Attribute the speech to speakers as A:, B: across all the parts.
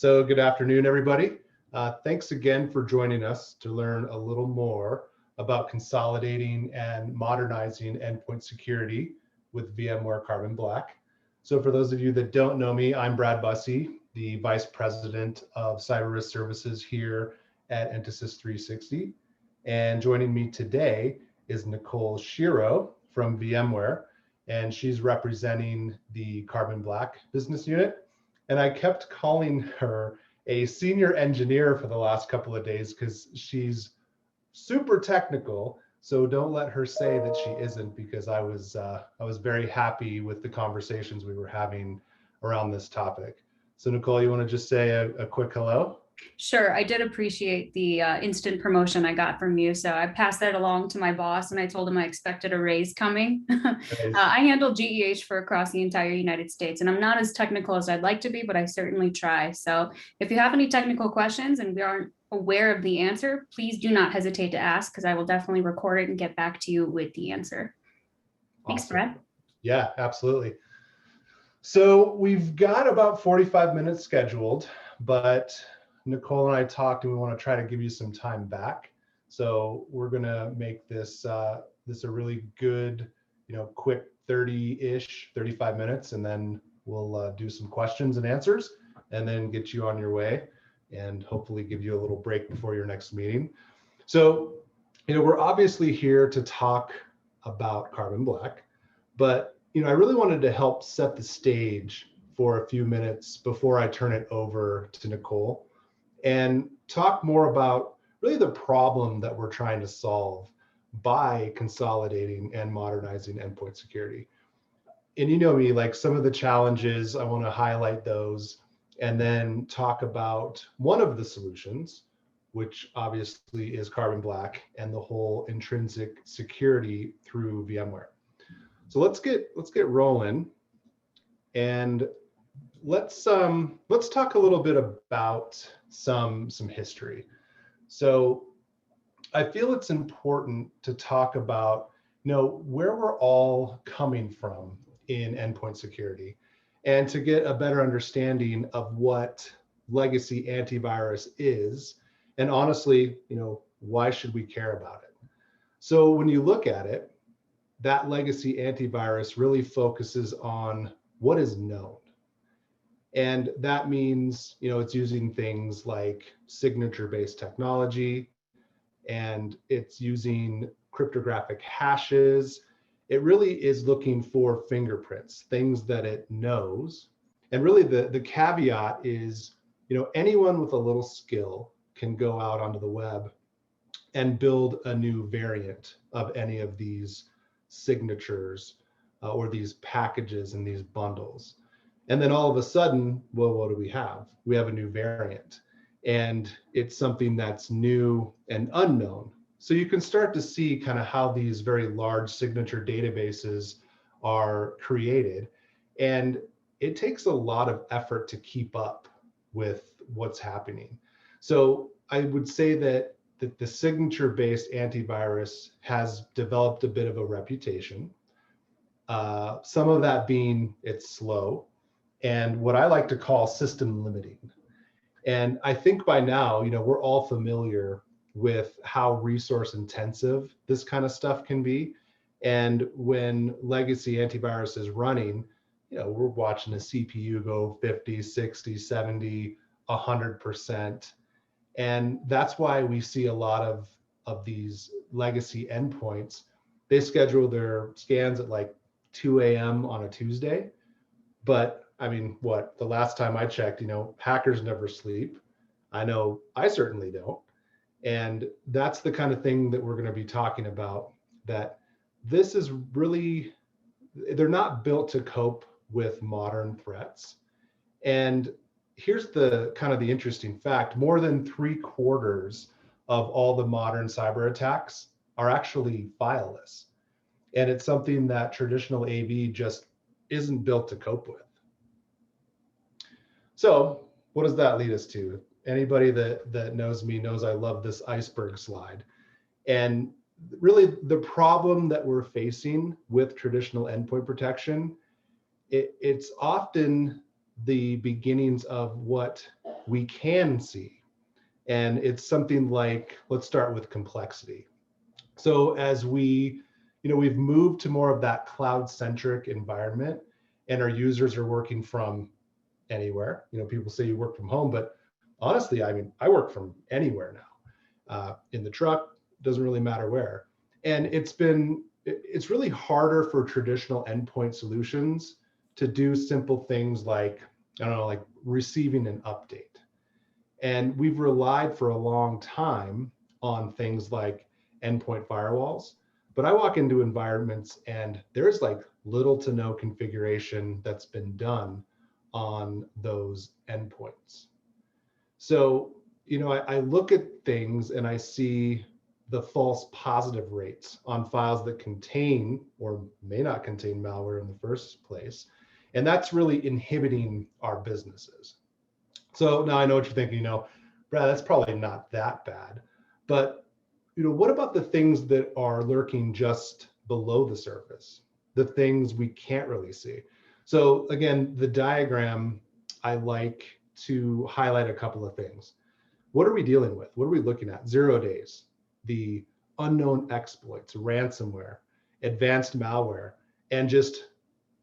A: So good afternoon, everybody. Thanks again for joining us to learn a little more about consolidating and modernizing endpoint security with VMware Carbon Black. So for those of you that don't know me, I'm Brad Bussie, the Vice President of Cyber Risk Services here at Entisys360. And joining me today is Nicole Schiro from VMware, and she's representing the Carbon Black business unit. And I kept calling her a senior engineer for the last couple of days because she's super technical. So don't let her say that she isn't, because I was very happy with the conversations we were having around this topic. So Nicole, you want to just say a quick hello?
B: Sure. I did appreciate the instant promotion I got from you. So I passed that along to my boss and I told him I expected a raise coming. I handle GEH for across the entire United States, and I'm not as technical as I'd like to be, but I certainly try. So if you have any technical questions and we aren't aware of the answer, please do not hesitate to ask, because I will definitely record it and get back to you with the answer. Thanks,
A: Awesome.
B: Brad.
A: Yeah, absolutely. So we've got about 45 minutes scheduled, but Nicole and I talked and we want to try to give you some time back. So we're going to make this a really good, quick 30-ish, 35 minutes, and then we'll do some questions and answers and then get you on your way and hopefully give you a little break before your next meeting. So, we're obviously here to talk about Carbon Black, but, I really wanted to help set the stage for a few minutes before I turn it over to Nicole and talk more about really the problem that we're trying to solve by consolidating and modernizing endpoint security. And you know me, like some of the challenges, I want to highlight those and then talk about one of the solutions, which obviously is Carbon Black and the whole intrinsic security through VMware. So let's get rolling, and let's talk a little bit about some history. So I feel it's important to talk about where we're all coming from in endpoint security, and to get a better understanding of what legacy antivirus is, and honestly, why should we care about it? So when you look at it, that legacy antivirus really focuses on what is known. And that means, it's using things like signature-based technology, and it's using cryptographic hashes. It really is looking for fingerprints, things that it knows. And really the caveat is, anyone with a little skill can go out onto the web and build a new variant of any of these signatures or these packages and these bundles. And then all of a sudden, well, what do we have? We have a new variant, and it's something that's new and unknown. So you can start to see kind of how these very large signature databases are created. And it takes a lot of effort to keep up with what's happening. So I would say that the signature-based antivirus has developed a bit of a reputation. Some of that being it's slow, and what I like to call system limiting. And I think by now, we're all familiar with how resource intensive this kind of stuff can be. And when legacy antivirus is running, we're watching the CPU go 50, 60, 70, 100%. And that's why we see a lot of these legacy endpoints. They schedule their scans at like 2 a.m. on a Tuesday. But I mean, the last time I checked, hackers never sleep. I know I certainly don't. And that's the kind of thing that we're going to be talking about, that this is really, they're not built to cope with modern threats. And here's the kind of the interesting fact: more than 3/4 of all the modern cyber attacks are actually fileless. And it's something that traditional AV just isn't built to cope with. So what does that lead us to? Anybody that knows me knows I love this iceberg slide. And really the problem that we're facing with traditional endpoint protection, it's often the beginnings of what we can see. And it's something like, let's start with complexity. So as we've moved to more of that cloud-centric environment, and our users are working from anywhere. People say you work from home, but honestly, I mean, I work from anywhere now. In the truck, doesn't really matter where. And it's really harder for traditional endpoint solutions to do simple things like, I don't know, like receiving an update. And we've relied for a long time on things like endpoint firewalls. But I walk into environments and there's like little to no configuration that's been done on those endpoints. So, I look at things and I see the false positive rates on files that contain or may not contain malware in the first place. And that's really inhibiting our businesses. So now I know what you're thinking, Brad, that's probably not that bad. But, what about the things that are lurking just below the surface, the things we can't really see? So again, the diagram, I like to highlight a couple of things. What are we dealing with? What are we looking at? 0 days, the unknown exploits, ransomware, advanced malware, and just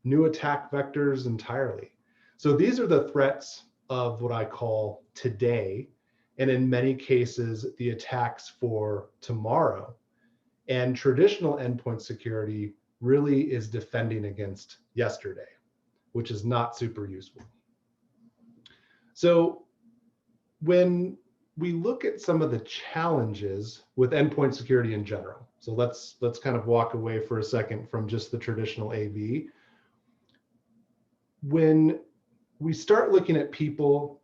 A: new attack vectors entirely. So these are the threats of what I call today, and in many cases, the attacks for tomorrow. And traditional endpoint security really is defending against yesterday, which is not super useful. So when we look at some of the challenges with endpoint security in general, so let's kind of walk away for a second from just the traditional AV. When we start looking at people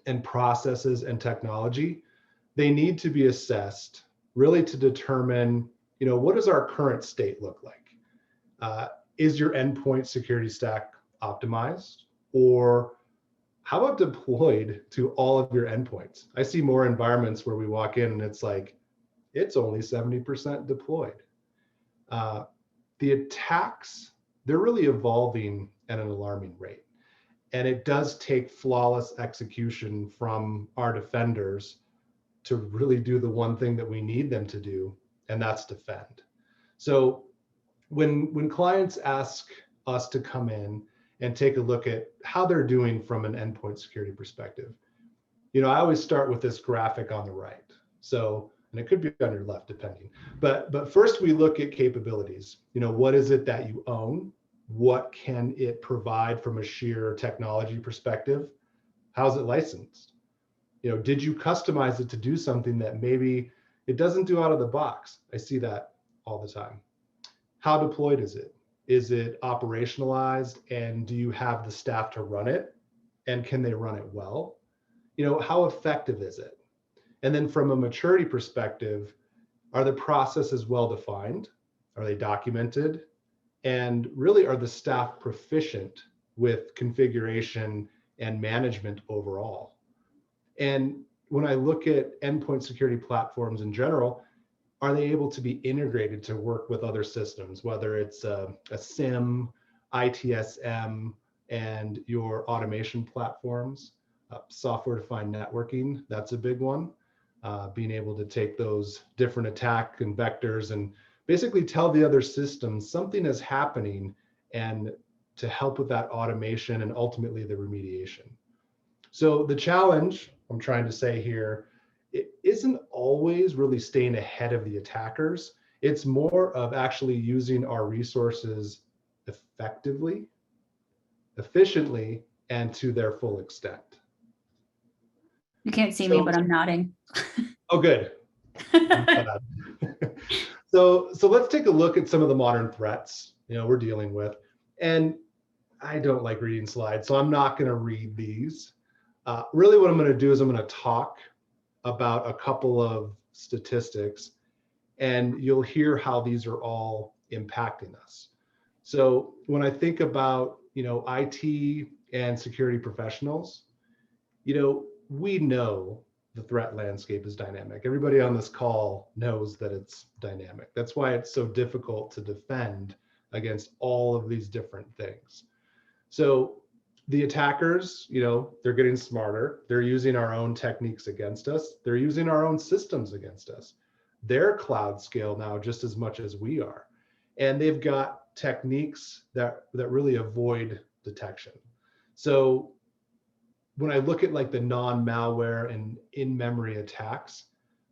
A: and processes and technology, they need to be assessed really to determine, what does our current state look like? Is your endpoint security stack optimized? Or how about deployed to all of your endpoints? I see more environments where we walk in and it's like, it's only 70% deployed. The attacks, they're really evolving at an alarming rate. And it does take flawless execution from our defenders to really do the one thing that we need them to do, and that's defend. So when clients ask us to come in and take a look at how they're doing from an endpoint security perspective, I always start with this graphic on the right. So, and it could be on your left depending, but first we look at capabilities. What is it that you own? What can it provide from a sheer technology perspective? How's it licensed? Did you customize it to do something that maybe it doesn't do out of the box? I see that all the time. How deployed is it? Is it operationalized, and do you have the staff to run it? And can they run it well? How effective is it? And then from a maturity perspective, are the processes well defined? Are they documented? And really, are the staff proficient with configuration and management overall? And when I look at endpoint security platforms in general, are they able to be integrated to work with other systems, whether it's a SIM, ITSM, and your automation platforms, software-defined networking, that's a big one. Being able to take those different attack and vectors and basically tell the other systems something is happening and to help with that automation and ultimately the remediation. So the challenge I'm trying to say here, it isn't always really staying ahead of the attackers. It's more of actually using our resources effectively, efficiently, and to their full extent.
B: You can't see me, but I'm nodding.
A: Oh, good. So let's take a look at some of the modern threats we're dealing with. And I don't like reading slides, so I'm not going to read these. Really what I'm going to do is I'm going to talk about a couple of statistics, and you'll hear how these are all impacting us. So when I think about, IT and security professionals, we know the threat landscape is dynamic. Everybody on this call knows that it's dynamic. That's why it's so difficult to defend against all of these different things. So the attackers, they're getting smarter. They're using our own techniques against us. They're using our own systems against us. They're cloud scale now just as much as we are. And they've got techniques that really avoid detection. So when I look at like the non-malware and in-memory attacks,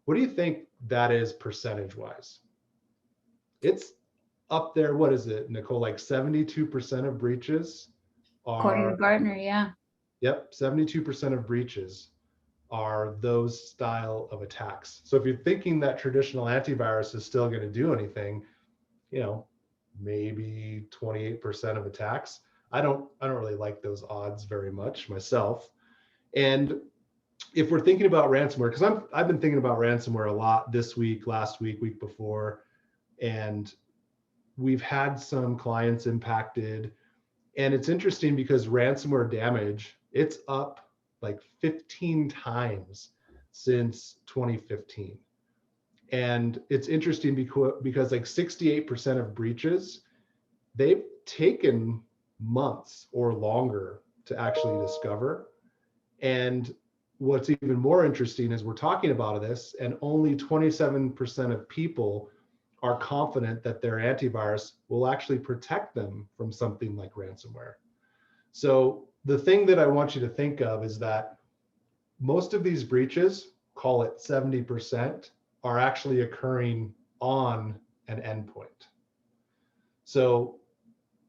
A: what do you think that is percentage wise? It's up there. What is it, Nicole? Like 72% of breaches
B: According to
A: are,
B: Gartner, yeah.
A: yep, 72% of breaches are those style of attacks. So if you're thinking that traditional antivirus is still going to do anything, maybe 28% of attacks. I don't really like those odds very much myself. And if we're thinking about ransomware, because I've been thinking about ransomware a lot this week, last week, week before, and we've had some clients impacted. And it's interesting because ransomware damage, it's up like 15 times since 2015. And it's interesting because like 68% of breaches, they've taken months or longer to actually discover. And what's even more interesting is we're talking about this and only 27% of people are confident that their antivirus will actually protect them from something like ransomware. So the thing that I want you to think of is that most of these breaches, call it 70%, are actually occurring on an endpoint. So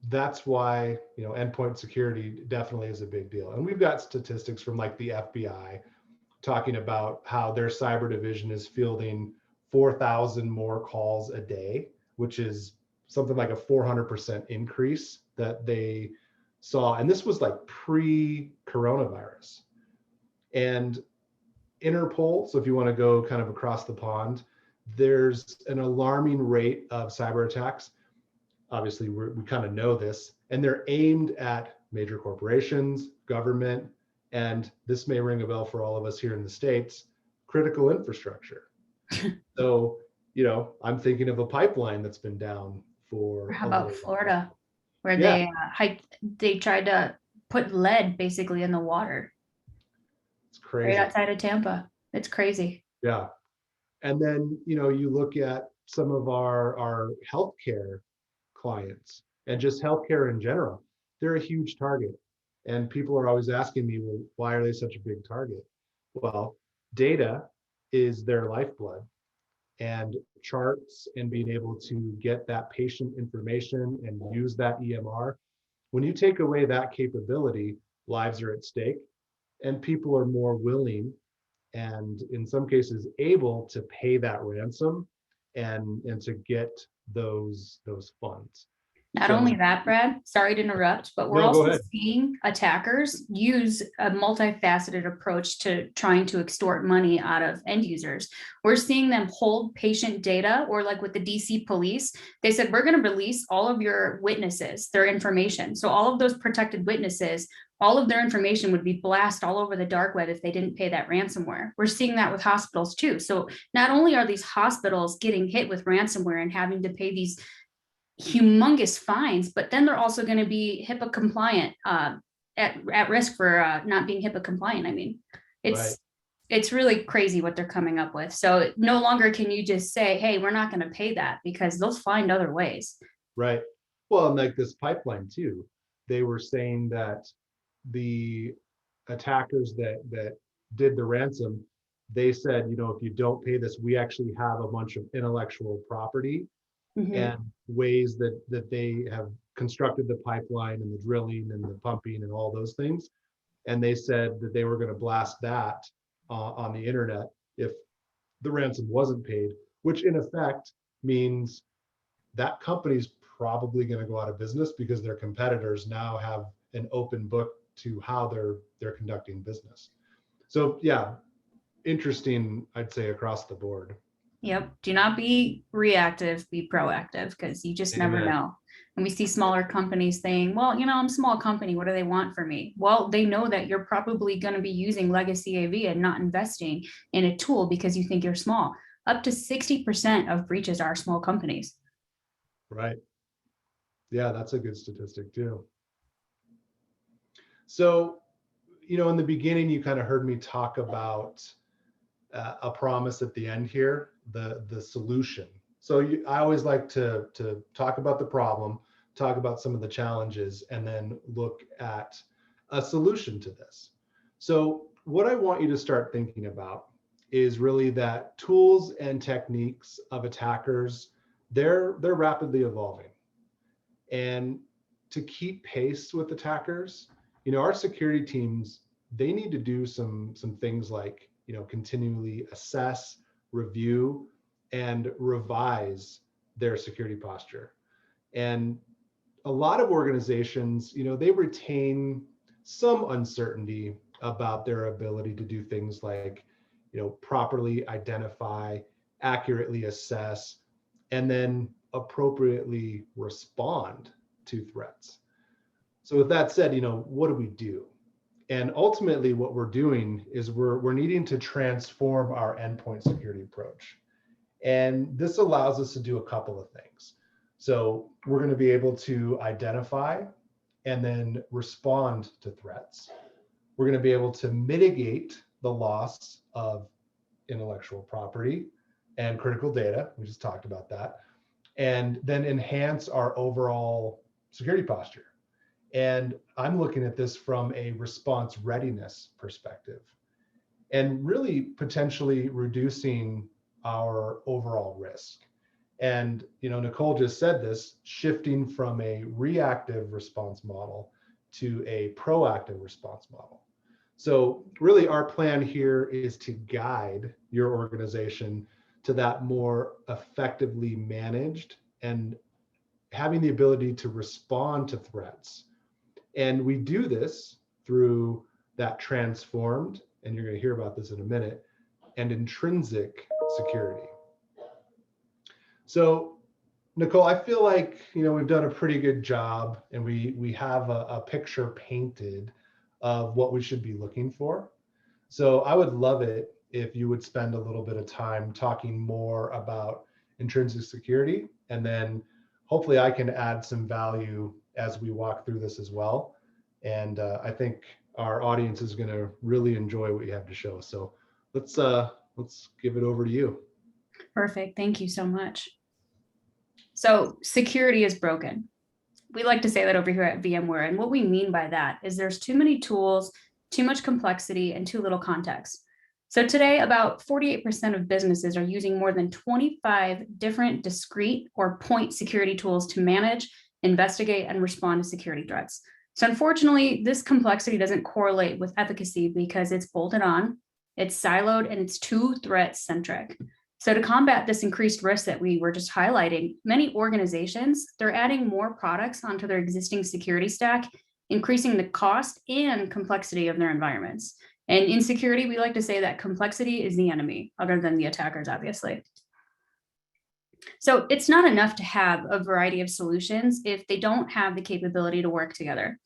A: that's why, endpoint security definitely is a big deal. And we've got statistics from like the FBI talking about how their cyber division is fielding 4,000 more calls a day, which is something like a 400% increase that they saw. And this was like pre-coronavirus. And Interpol, so if you want to go kind of across the pond, there's an alarming rate of cyber attacks. Obviously, we kind of know this, and they're aimed at major corporations, government, and this may ring a bell for all of us here in the States, critical infrastructure. So, I'm thinking of a pipeline that's been down for.
B: How about Florida, where
A: Yeah.
B: they tried to put lead basically in the water.
A: It's crazy.
B: Right outside of Tampa. It's crazy.
A: Yeah. And then, you look at some of our healthcare clients and just healthcare in general. They're a huge target. And people are always asking me, well, why are they such a big target? Well, data is their lifeblood, and charts and being able to get that patient information and use that EMR. When you take away that capability, lives are at stake, and people are more willing and in some cases able to pay that ransom and to get those funds.
B: Not only that, Brad, sorry to interrupt, but we're also seeing attackers use a multifaceted approach to trying to extort money out of end users. We're seeing them hold patient data, or like with the DC police, they said, we're going to release all of your witnesses, their information. So all of those protected witnesses, all of their information would be blasted all over the dark web if they didn't pay that ransomware. We're seeing that with hospitals too. So not only are these hospitals getting hit with ransomware and having to pay these humongous fines, but then they're also going to be HIPAA compliant, at risk for not being HIPAA compliant. I mean, it's really crazy what they're coming up with. So no longer can you just say, hey, we're not going to pay that, because they'll find other ways.
A: Right. Well, and like this pipeline too, they were saying that the attackers that did the ransom, they said, if you don't pay this, we actually have a bunch of intellectual property and ways that they have constructed the pipeline and the drilling and the pumping and all those things. And they said that they were going to blast that on the internet if the ransom wasn't paid, which in effect means that company's probably going to go out of business because their competitors now have an open book to how they're conducting business. So yeah, interesting, I'd say, across the board.
B: Yep. Do not be reactive, be proactive, because you just never know. And we see smaller companies saying, well, I'm a small company. What do they want from me? Well, they know that you're probably going to be using legacy AV and not investing in a tool because you think you're small. Up to 60% of breaches are small companies.
A: Right. Yeah, that's a good statistic too. So, in the beginning, you kind of heard me talk about a promise at the end here, the solution. So I always like to talk about the problem, talk about some of the challenges, and then look at a solution to this. So what I want you to start thinking about is really that tools and techniques of attackers, they're rapidly evolving. And to keep pace with attackers, our security teams, they need to do some things like, continually assess, review, and revise their security posture. And a lot of organizations, they retain some uncertainty about their ability to do things like, properly identify, accurately assess, and then appropriately respond to threats. So with that said, what do we do? And ultimately what we're doing is we're needing to transform our endpoint security approach. And this allows us to do a couple of things. So we're going to be able to identify and then respond to threats. We're going to be able to mitigate the loss of intellectual property and critical data. We just talked about that. And then enhance our overall security posture. And I'm looking at this from a response readiness perspective and really potentially reducing our overall risk. And, Nicole just said this, shifting from a reactive response model to a proactive response model. So really our plan here is to guide your organization to that more effectively managed and having the ability to respond to threats. And we do this through that transformed, and you're going to hear about this in a minute, and intrinsic security. So Nicole, I feel like, we've done a pretty good job, and we have a picture painted of what we should be looking for. So I would love it if you would spend a little bit of time talking more about intrinsic security, and then hopefully I can add some value as we walk through this as well. And I think our audience is going to really enjoy what you have to show. So let's give it over to you.
B: Perfect. Thank you so much. So security is broken. We like to say that over here at VMware. And what we mean by that is there's too many tools, too much complexity, and too little context. So today, about 48% of businesses are using more than 25 different discrete or point security tools to manage, investigate, and respond to security threats. So unfortunately, this complexity doesn't correlate with efficacy because it's bolted on, it's siloed, and it's too threat-centric. So to combat this increased risk that we were just highlighting, many organizations, they're adding more products onto their existing security stack, increasing the cost and complexity of their environments. And in security, we like to say that complexity is the enemy, other than the attackers, obviously. So it's not enough to have a variety of solutions if they don't have the capability to work together.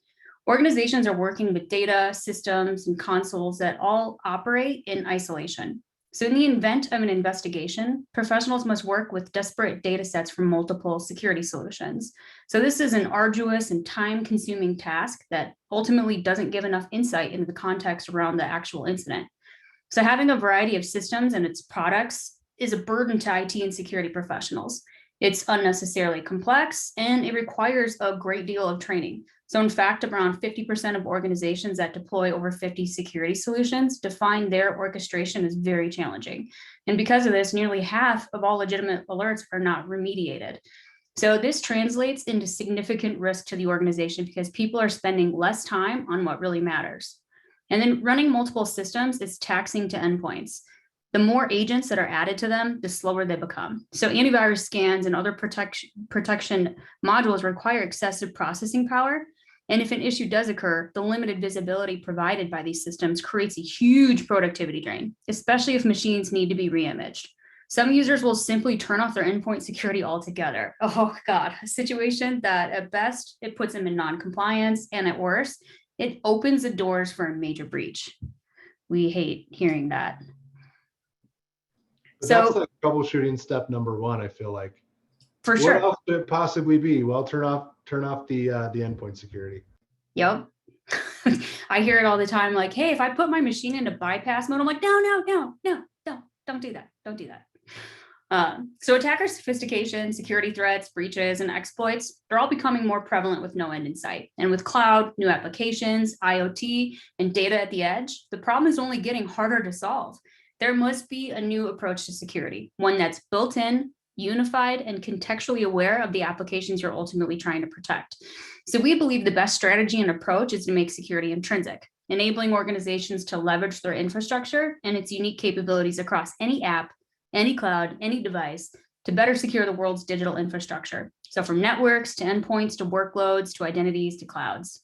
B: Organizations are working with data, systems, and consoles that all operate in isolation. So in the event of an investigation, professionals must work with disparate data sets from multiple security solutions. So this is an arduous and time-consuming task that ultimately doesn't give enough insight into the context around the actual incident. So having a variety of systems and its products is a burden to IT and security professionals. It's unnecessarily complex, and it requires a great deal of training. So in fact, around 50% of organizations that deploy over 50 security solutions define their orchestration as very challenging. And because of this, nearly half of all legitimate alerts are not remediated. So this translates into significant risk to the organization because people are spending less time on what really matters. And then running multiple systems is taxing to endpoints. The more agents that are added to them, the slower they become. So antivirus scans and other protection modules require excessive processing power. And if an issue does occur, the limited visibility provided by these systems creates a huge productivity drain, especially if machines need to be reimaged. Some users will simply turn off their endpoint security altogether. Oh God, a situation that at best, it puts them in non-compliance, and at worst, it opens the doors for a major breach. We hate hearing that.
A: But that's like troubleshooting step number one, I feel like.
B: For sure.
A: What else could it possibly be? Well, turn off the endpoint security.
B: Yep. I hear it all the time, like, hey, if I put my machine into bypass mode, I'm like, no, don't do that. Don't do that. So attacker sophistication, security threats, breaches, and exploits, they're all becoming more prevalent with no end in sight. And with cloud, new applications, IoT, and data at the edge, the problem is only getting harder to solve. There must be a new approach to security, one that's built in, unified, and contextually aware of the applications you're ultimately trying to protect. So we believe the best strategy and approach is to make security intrinsic, enabling organizations to leverage their infrastructure and its unique capabilities across any app, any cloud, any device to better secure the world's digital infrastructure. So from networks to endpoints to workloads to identities to clouds.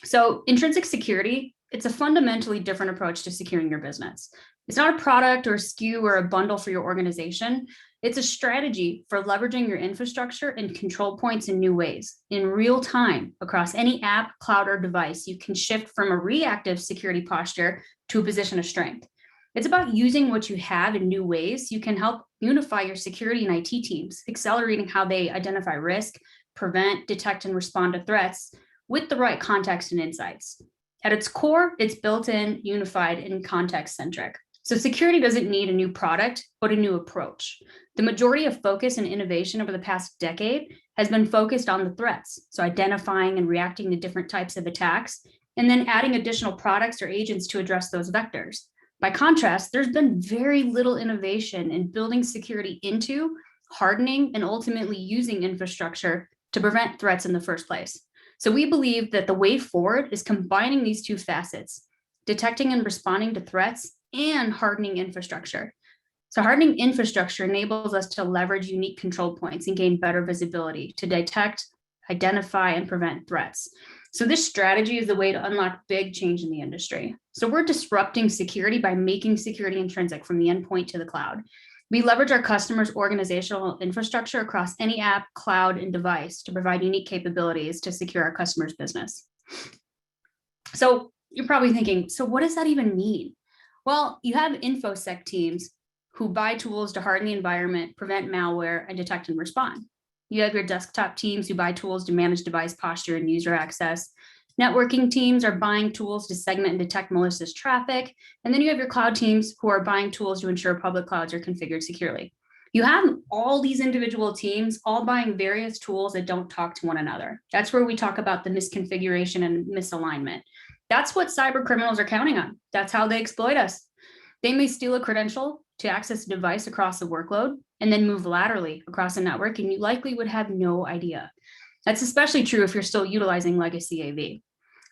B: So intrinsic security, it's a fundamentally different approach to securing your business. It's not a product or a SKU or a bundle for your organization. It's a strategy for leveraging your infrastructure and control points in new ways. In real time, across any app, cloud, or device, you can shift from a reactive security posture to a position of strength. It's about using what you have in new ways. You can help unify your security and IT teams, accelerating how they identify risk, prevent, detect, and respond to threats with the right context and insights. At its core, it's built in, unified, and context-centric. So security doesn't need a new product, but a new approach. The majority of focus and innovation over the past decade has been focused on the threats, so identifying and reacting to different types of attacks, and then adding additional products or agents to address those vectors. By contrast, there's been very little innovation in building security into, hardening, and ultimately using infrastructure to prevent threats in the first place. So we believe that the way forward is combining these two facets, detecting and responding to threats and hardening infrastructure. So hardening infrastructure enables us to leverage unique control points and gain better visibility to detect, identify, and prevent threats. So this strategy is the way to unlock big change in the industry. So we're disrupting security by making security intrinsic from the endpoint to the cloud. We leverage our customers' organizational infrastructure across any app, cloud, and device to provide unique capabilities to secure our customers' business. So you're probably thinking, so what does that even mean? Well, you have InfoSec teams who buy tools to harden the environment, prevent malware, and detect and respond. You have your desktop teams who buy tools to manage device posture and user access. Networking teams are buying tools to segment and detect malicious traffic. And then you have your cloud teams who are buying tools to ensure public clouds are configured securely. You have all these individual teams all buying various tools that don't talk to one another. That's where we talk about the misconfiguration and misalignment. That's what cyber criminals are counting on. That's how they exploit us. They may steal a credential to access a device across the workload and then move laterally across a network, and you likely would have no idea. That's especially true if you're still utilizing legacy AV.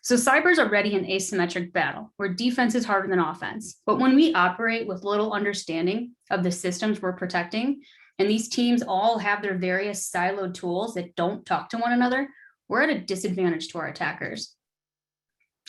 B: So cyber is already an asymmetric battle where defense is harder than offense. But when we operate with little understanding of the systems we're protecting, and these teams all have their various siloed tools that don't talk to one another, we're at a disadvantage to our attackers.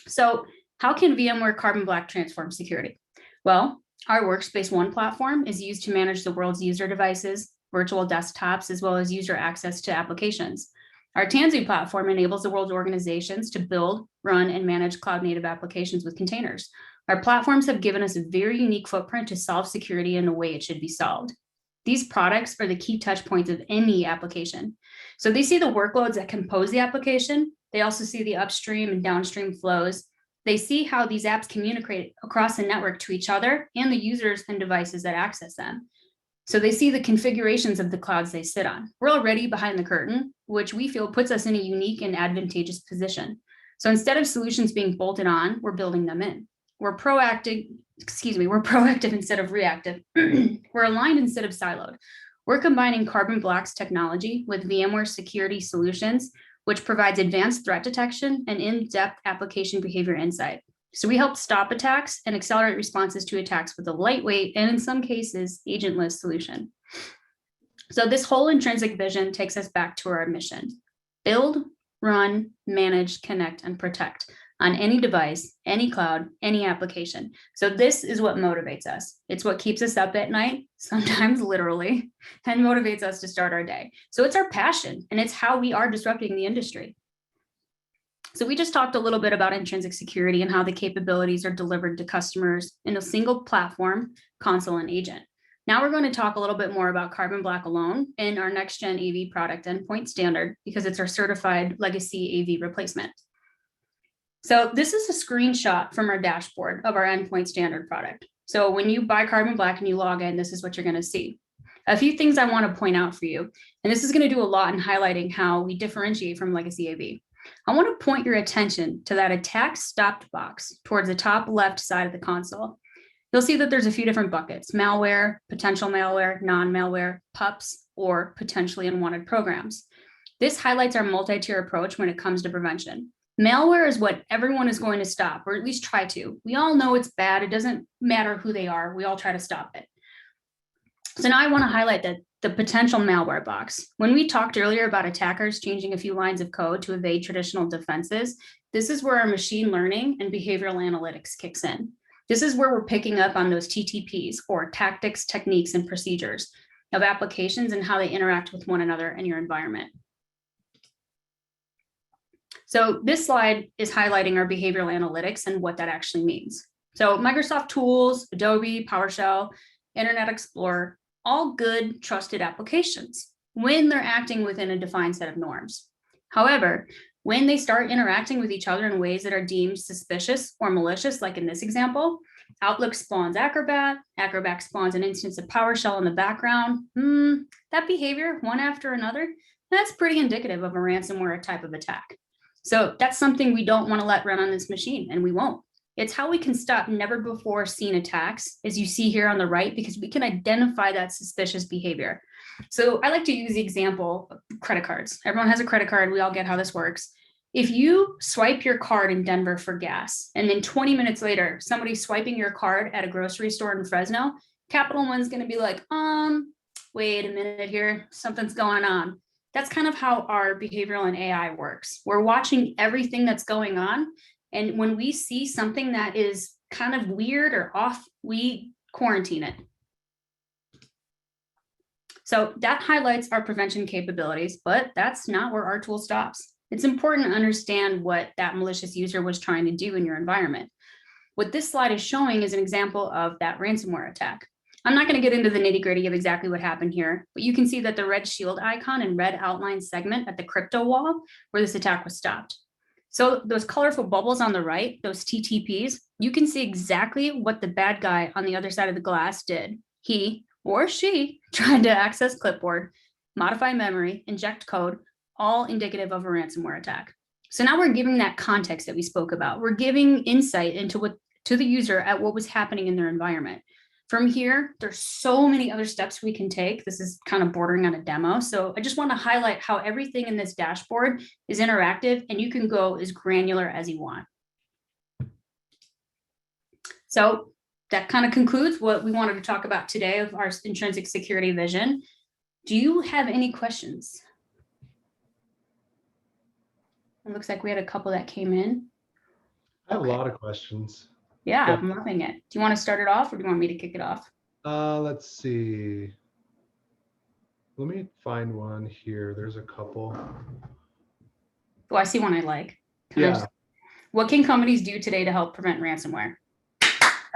B: So how can VMware Carbon Black transform security? Well, our Workspace ONE platform is used to manage the world's user devices, virtual desktops, as well as user access to applications. Our Tanzu platform enables the world's organizations to build, run, and manage cloud-native applications with containers. Our platforms have given us a very unique footprint to solve security in the way it should be solved. These products are the key touch points of any application. So they see the workloads that compose the application. They also see the upstream and downstream flows. They see how these apps communicate across the network to each other and the users and devices that access them. So they see the configurations of the clouds they sit on. We're already behind the curtain, which we feel puts us in a unique and advantageous position. So instead of solutions being bolted on, we're building them in. We're proactive instead of reactive. We're aligned instead of siloed. We're combining Carbon Black's technology with VMware security solutions, which provides advanced threat detection and in-depth application behavior insight. So we help stop attacks and accelerate responses to attacks with a lightweight and in some cases, agentless solution. So this whole intrinsic vision takes us back to our mission: build, run, manage, connect, and protect on any device, any cloud, any application. So this is what motivates us. It's what keeps us up at night, sometimes literally, and motivates us to start our day. So it's our passion, and it's how we are disrupting the industry. So we just talked a little bit about intrinsic security and how the capabilities are delivered to customers in a single platform, console, and agent. Now we're going to talk a little bit more about Carbon Black alone in our next-gen AV product Endpoint Standard, because it's our certified legacy AV replacement. So this is a screenshot from our dashboard of our endpoint standard product. So when you buy Carbon Black and you log in, this is what you're going to see. A few things I want to point out for you, and this is going to do a lot in highlighting how we differentiate from legacy AV. I want to point your attention to that attack stopped box towards the top left side of the console. You'll see that there's a few different buckets: malware, potential malware, non-malware, PUPs, or potentially unwanted programs. This highlights our multi-tier approach when it comes to prevention. Malware is what everyone is going to stop, or at least try to. We all know it's bad. It doesn't matter who they are. We all try to stop it. So now I want to highlight that the potential malware box. When we talked earlier about attackers changing a few lines of code to evade traditional defenses, this is where our machine learning and behavioral analytics kicks in. This is where we're picking up on those TTPs, or tactics, techniques, and procedures of applications and how they interact with one another in your environment. So this slide is highlighting our behavioral analytics and what that actually means. So Microsoft tools, Adobe, PowerShell, Internet Explorer, all good, trusted applications when they're acting within a defined set of norms. However, when they start interacting with each other in ways that are deemed suspicious or malicious, like in this example, Outlook spawns Acrobat, Acrobat spawns an instance of PowerShell in the background. That behavior, one after another, that's pretty indicative of a ransomware type of attack. So that's something we don't want to let run on this machine, and we won't. It's how we can stop never before seen attacks, as you see here on the right, because we can identify that suspicious behavior. So I like to use the example of credit cards. Everyone has a credit card. We all get how this works. If you swipe your card in Denver for gas, and then 20 minutes later, somebody's swiping your card at a grocery store in Fresno, Capital One's going to be like, wait a minute here, something's going on. That's kind of how our behavioral and AI works. We're watching everything that's going on. And when we see something that is kind of weird or off, we quarantine it. So that highlights our prevention capabilities, but that's not where our tool stops. It's important to understand what that malicious user was trying to do in your environment. What this slide is showing is an example of that ransomware attack. I'm not going to get into the nitty-gritty of exactly what happened here, but you can see that the red shield icon and red outline segment at the crypto wall where this attack was stopped. So those colorful bubbles on the right, those TTPs, you can see exactly what the bad guy on the other side of the glass did. He or she tried to access clipboard, modify memory, inject code, all indicative of a ransomware attack. So now we're giving that context that we spoke about. We're giving insight into to the user at what was happening in their environment. From here, there's so many other steps we can take. This is kind of bordering on a demo. So I just want to highlight how everything in this dashboard is interactive, and you can go as granular as you want. So that kind of concludes what we wanted to talk about today of our intrinsic security vision. Do you have any questions? It looks like we had a couple that came in.
A: I have a lot of questions.
B: Yeah, I'm loving it. Do you want to start it off, or do you want me to kick it off?
A: Let's see. Let me find one here. There's a couple.
B: Oh, I see one I like.
A: Yeah.
B: What can companies do today to help prevent ransomware?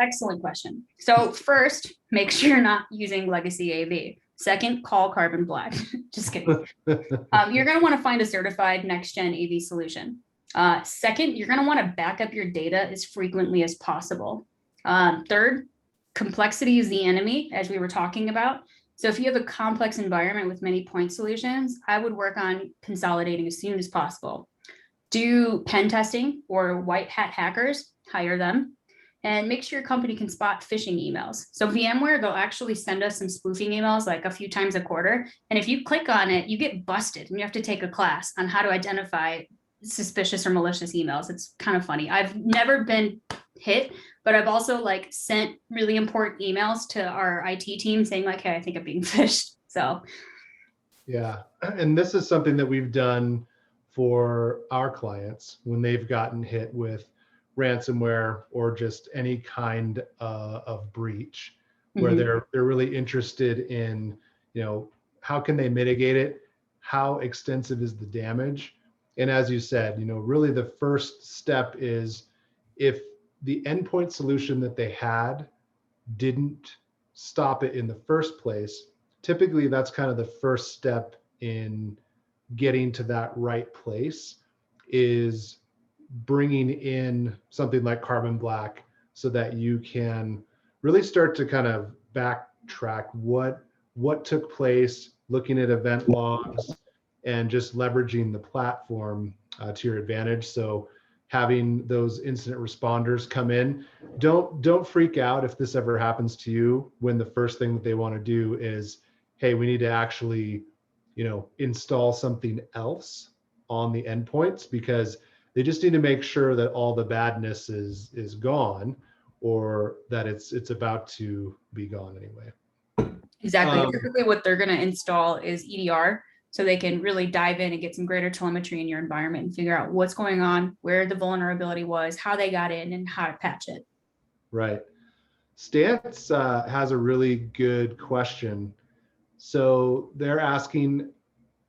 B: Excellent question. So first, make sure you're not using legacy AV. Second, call Carbon Black. Just kidding. You're going to want to find a certified next-gen AV solution. Second, you're going to want to back up your data as frequently as possible. Third, complexity is the enemy, as we were talking about. So if you have a complex environment with many point solutions, I would work on consolidating as soon as possible. Do pen testing or white hat hackers, hire them. And make sure your company can spot phishing emails. So VMware, they'll actually send us some spoofing emails like a few times a quarter. And if you click on it, you get busted and you have to take a class on how to identify suspicious or malicious emails. It's kind of funny. I've never been hit, but I've also like sent really important emails to our IT team saying like, hey, I think I'm being phished. So.
A: Yeah. And this is something that we've done for our clients when they've gotten hit with ransomware or just any kind of breach, where they're really interested in, how can they mitigate it? How extensive is the damage? And as you said, really the first step is if the endpoint solution that they had didn't stop it in the first place, typically that's kind of the first step in getting to that right place, is bringing in something like Carbon Black so that you can really start to kind of backtrack what took place, looking at event logs, and just leveraging the platform to your advantage. So having those incident responders come in, don't freak out if this ever happens to you, when the first thing that they want to do is, hey, we need to actually, install something else on the endpoints, because they just need to make sure that all the badness is gone, or that it's about to be gone anyway.
B: Exactly. Typically what they're going to install is EDR, so they can really dive in and get some greater telemetry in your environment and figure out what's going on, where the vulnerability was, how they got in, and how to patch it.
A: Right. Stance has a really good question. So they're asking,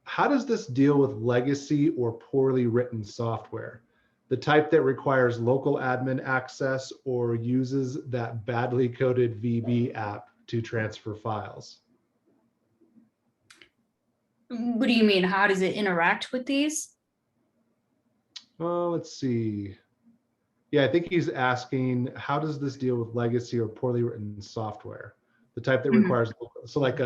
A: how does this deal with legacy or poorly written software? The type that requires local admin access or uses that badly coded VB app to transfer files?
B: What do you mean? How does it interact with these?
A: Oh, let's see. Yeah, I think he's asking, how does this deal with legacy or poorly written software? The type that requires, so like,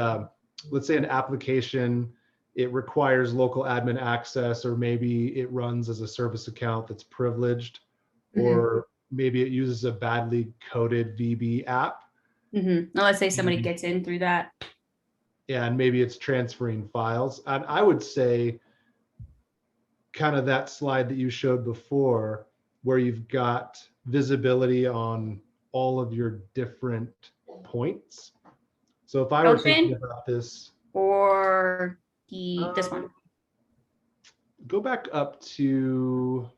A: let's say an application, it requires local admin access, or maybe it runs as a service account that's privileged, or maybe it uses a badly coded VB app.
B: Now, let's say somebody gets in through that.
A: Yeah, and maybe it's transferring files. And I would say kind of that slide that you showed before, where you've got visibility on all of your different points. So if I were thinking about this,
B: or this one,
A: go back up to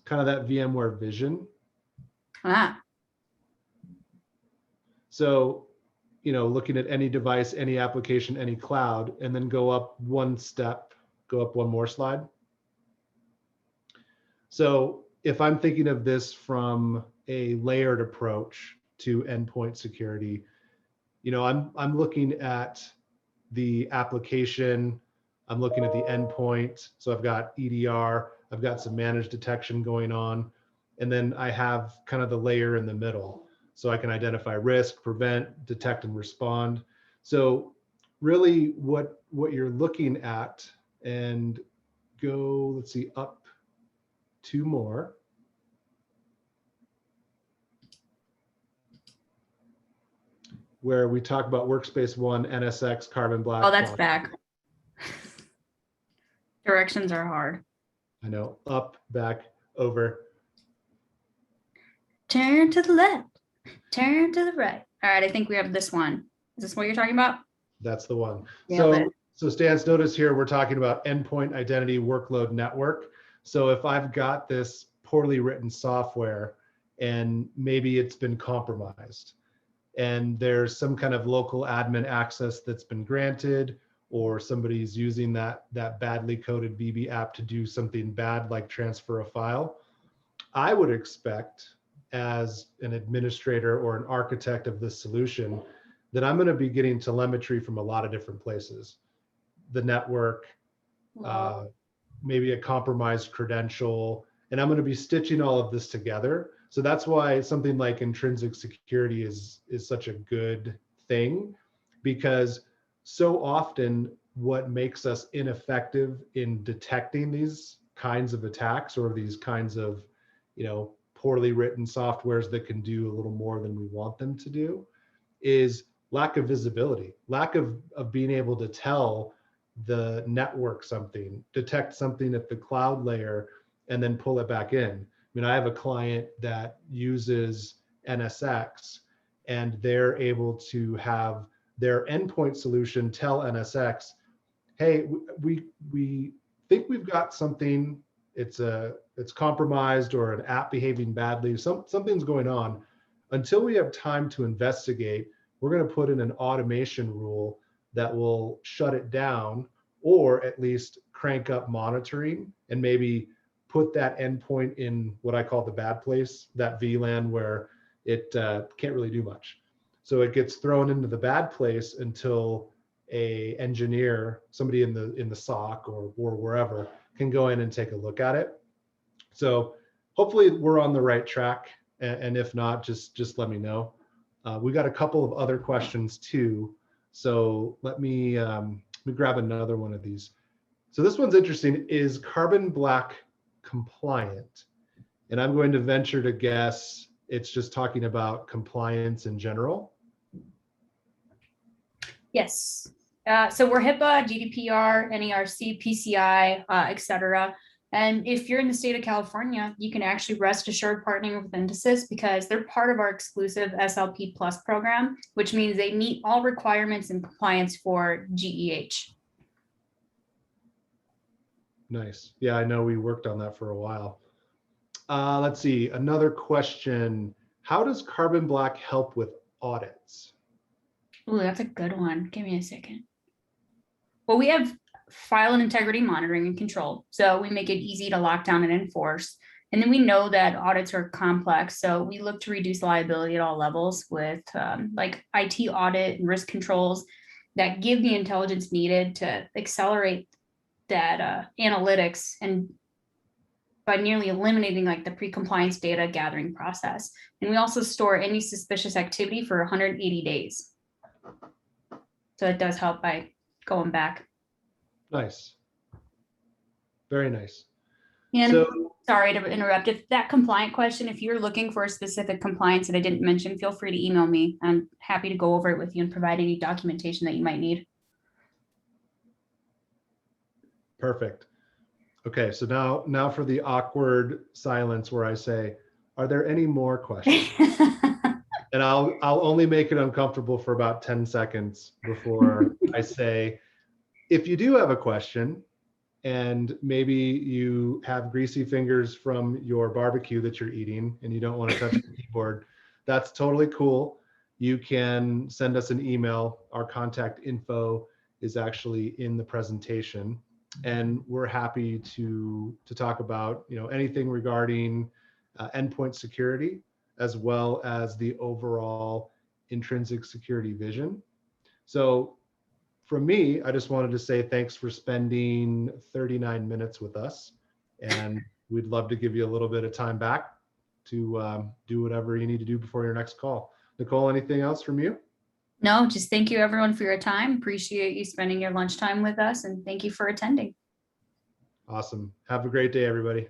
A: kind of that VMware vision. So, looking at any device, any application, any cloud, and then go up one step, go up one more slide. So if I'm thinking of this from a layered approach to endpoint security, I'm looking at the application, I'm looking at the endpoint. So I've got EDR, I've got some managed detection going on, and then I have kind of the layer in the middle. So I can identify risk, prevent, detect, and respond. So really what you're looking at, and go, let's see, up two more. Where we talk about Workspace ONE, NSX, Carbon Black.
B: Oh, that's back. Directions are hard.
A: I know. Up, back, over.
B: Turn to the left. Turn to the right. All right, I think we have this one. Is this what you're talking about?
A: That's the one.
B: Yeah,
A: So Stans, notice here we're talking about endpoint identity workload network. So if I've got this poorly written software and maybe it's been compromised, and there's some kind of local admin access that's been granted, or somebody's using that badly coded VB app to do something bad like transfer a file, I would expect, as an administrator or an architect of this solution, that I'm going to be getting telemetry from a lot of different places. The network, maybe a compromised credential, and I'm going to be stitching all of this together. So that's why something like Intrinsic Security is such a good thing, because so often what makes us ineffective in detecting these kinds of attacks, or these kinds of, poorly written softwares that can do a little more than we want them to do, is lack of visibility, lack of being able to tell the network something, detect something at the cloud layer, and then pull it back in. I have a client that uses NSX, and they're able to have their endpoint solution tell NSX, hey, we think we've got something, it's compromised, or an app behaving badly, something's going on. Until we have time to investigate, we're going to put in an automation rule that will shut it down, or at least crank up monitoring, and maybe put that endpoint in what I call the bad place, that VLAN where it can't really do much. So it gets thrown into the bad place until a engineer, somebody in the SOC or wherever, can go in and take a look at it. So hopefully we're on the right track. And if not, just let me know. We got a couple of other questions too. So let me grab another one of these. So this one's interesting. Is Carbon Black compliant? And I'm going to venture to guess it's just talking about compliance in general.
B: Yes. So we're HIPAA, GDPR, NERC, PCI, et cetera. And if you're in the state of California, you can actually rest assured partnering with Entisys because they're part of our exclusive SLP Plus program, which means they meet all requirements and compliance for GEH.
A: Nice. Yeah, I know we worked on that for a while. Let's see, another question. How does Carbon Black help with audits?
B: Ooh, that's a good one. Give me a second. Well, we have file and integrity monitoring and control. So we make it easy to lock down and enforce. And then we know that audits are complex. So we look to reduce liability at all levels with like IT audit and risk controls that give the intelligence needed to accelerate that analytics and by nearly eliminating like the pre-compliance data gathering process. And we also store any suspicious activity for 180 days. So it does help by going back.
A: Nice. Very nice.
B: And
A: so,
B: sorry to interrupt. If that compliant question, if you're looking for a specific compliance that I didn't mention, feel free to email me. I'm happy to go over it with you and provide any documentation that you might need.
A: Perfect. Okay, so now for the awkward silence where I say, are there any more questions? And I'll only make it uncomfortable for about 10 seconds before I say, if you do have a question and maybe you have greasy fingers from your barbecue that you're eating and you don't want to touch the keyboard, that's totally cool. You can send us an email. Our contact info is actually in the presentation. And we're happy to talk about anything regarding endpoint security, as well as the overall intrinsic security vision. So from me, I just wanted to say thanks for spending 39 minutes with us. And we'd love to give you a little bit of time back to do whatever you need to do before your next call. Nicole, anything else from you?
B: No, just thank you everyone for your time. Appreciate you spending your lunchtime with us and thank you for attending.
A: Awesome. Have a great day, everybody.